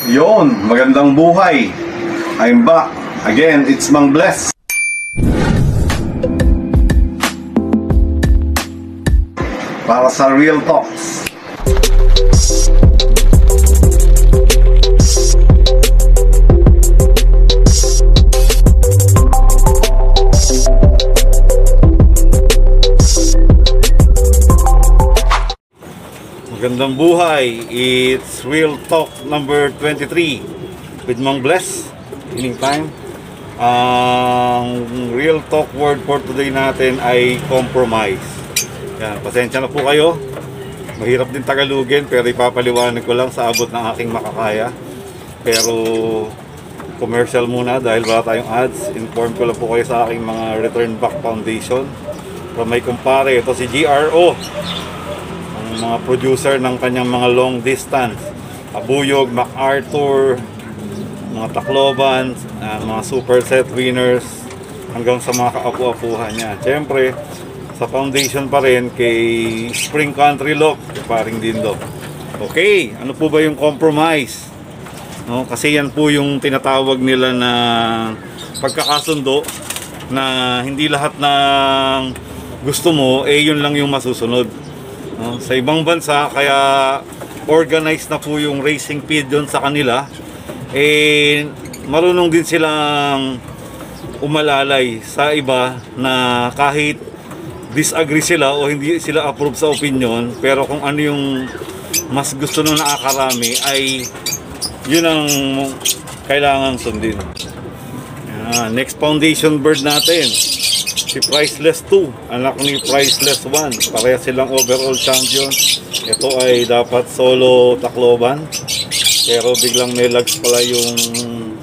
Yon, magandang buhay. I'm back. Again, it's Mang Bless. Para sa Real Talks. Magandang buhay. It's Real Talk number 23 with Mang Bless. Healing time. Ang Real Talk word for today natin ay compromise. Yan, pasensya na po kayo. Mahirap din Tagalogin pero ipapaliwanag ko lang sa abot ng aking makakaya. Pero commercial muna dahil wala tayong ads. Inform ko lang po kayo sa aking mga Return Back Foundation. From my kumpare, ito si GRO. Mga producer ng kanyang mga long distance, Abuyog, MacArthur, mga Tacloban, mga super set winners, hanggang sa mga kaapu-apuhan niya. Siyempre sa foundation pa rin kay Spring Country Lock, paring Dindo. Okay, ano po ba yung compromise? No, kasi yan po yung tinatawag nila na pagkakasundo na hindi lahat ng gusto mo yun lang yung masusunod. No, sa ibang bansa, kaya organized na po yung racing pigeon sa kanila. Marunong din silang umalalay sa iba na kahit disagree sila o hindi sila approve sa opinion, pero kung ano yung mas gusto nung nakakarami ay yun ang kailangan sundin. Next foundation bird natin, si Priceless 2, anak ni Priceless 1. Pareha silang overall champion. Ito ay dapat solo Tacloban, pero biglang may lags pala yung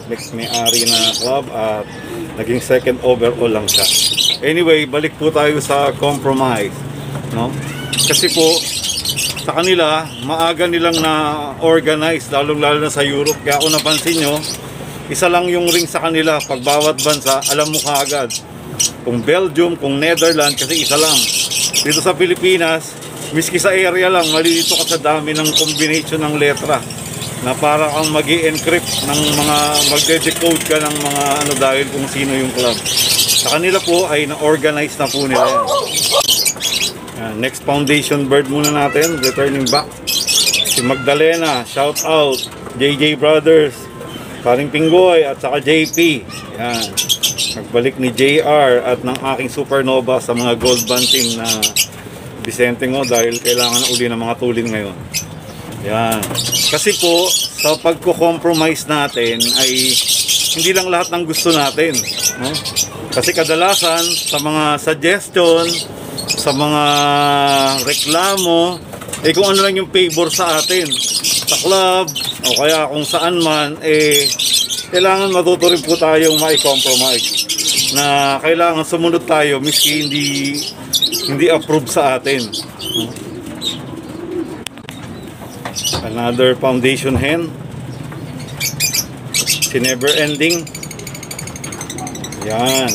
next may-ari na club at naging second overall lang siya. Anyway, balik po tayo sa compromise, no? Kasi po sa kanila, maaga nilang na-organize, lalong-lalo na sa Europe. Kaya kung napansin nyo, isa lang yung ring sa kanila. Pag bawat bansa, alam mo kaagad kung Belgium, kung Netherlands, kasi isa lang. Dito sa Pilipinas, miski sa area lang, malilito ka sa dami ng combination ng letra na para kang mag-i-encrypt ng mga, magde-decode ka ng mga ano dahil kung sino yung club. Sa kanila po ay na-organize na po nila yan. Next foundation bird muna natin, returning back, si Magdalena, shout out, JJ Brothers, paring Pinggoy at saka JP. Yan, nagbalik ni JR at ng aking Supernova sa mga gold band team na Vicente Ngo dahil kailangan na uli ng mga tulin ngayon. Yan, kasi po sa pagko-compromise natin ay hindi lang lahat ng gusto natin, no? Kasi kadalasan sa mga suggestion, sa mga reklamo, kung ano lang yung favor sa atin sa club o kaya kung saan man, kailangan matuto rin po tayong mai-compromise na kailangan sumunod tayo miski hindi approve sa atin. Another foundation hen, si Never Ending. Yan,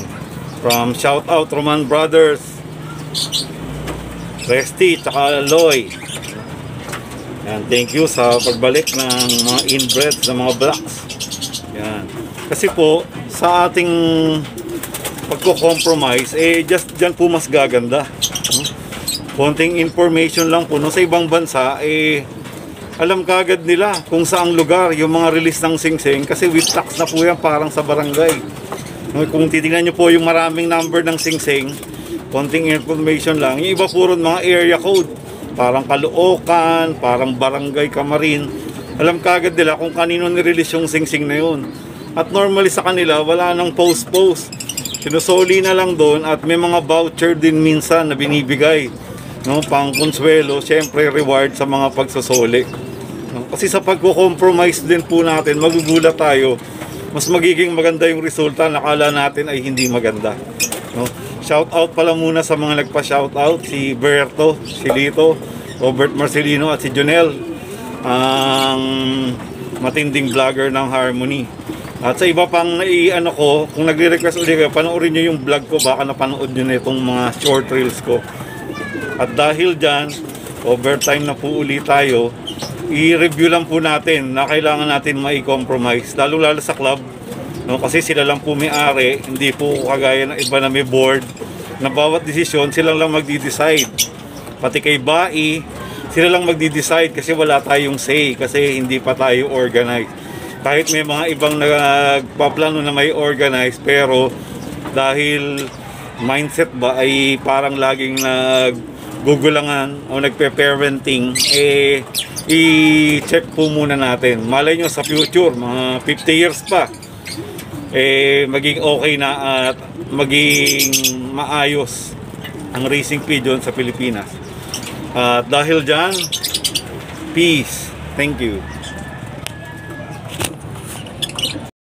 from shout out Roman Brothers, Resty tsaka Loy. Yan, thank you sa pagbalik ng mga inbred sa mga blacks. Yan, kasi po sa ating pagko-compromise, just dyan po mas gaganda. Konting information lang po, no? Sa ibang bansa, alam kagad nila kung saang lugar yung mga release ng singsing kasi with tax na po yan parang sa barangay. Kung titingnan nyo po yung maraming number ng singsing, konting information lang. Yung iba puro mga area code, parang Caloocan, parang barangay Camarin. Alam kagad nila kung kanino nirelease yung singsing na yun. At normally sa kanila, wala nang post-post. Sinusoli na lang doon at may mga voucher din minsan na binibigay, no, pang konsuelo, syempre reward sa mga pagsosoli. No? Kasi sa pagko-compromise din po natin, magugulat tayo. Mas magiging maganda yung resulta, nakala natin ay hindi maganda. No? Shout out pala muna sa mga nagpa-shout out, si Berto, si Lito, Robert Marcelino at si Jonel, ang matinding vlogger ng Harmony. At sa iba pang naiano ko, kung nagre-request ulit kayo, panoorin nyo yung vlog ko, baka napanood nyo na itong mga short reels ko. At dahil dyan, overtime na po ulit tayo, i-review lang po natin na kailangan natin mai-compromise, lalo-lalo sa club, no? Kasi sila lang po may-ari, hindi po kagaya ng iba na may board, na bawat desisyon sila lang magdi-decide. Pati kay BAI, sila lang magdi-decide kasi wala tayong say, kasi hindi pa tayo organized. Kahit may mga ibang nagpaplano na may organize, pero dahil mindset ba ay parang laging naggugulangan o nagpe-parenting, i-check po muna natin. Malay nyo sa future, mga 50 years pa, maging okay na at maging maayos ang racing pigeon sa Pilipinas. At dahil dyan, peace. Thank you.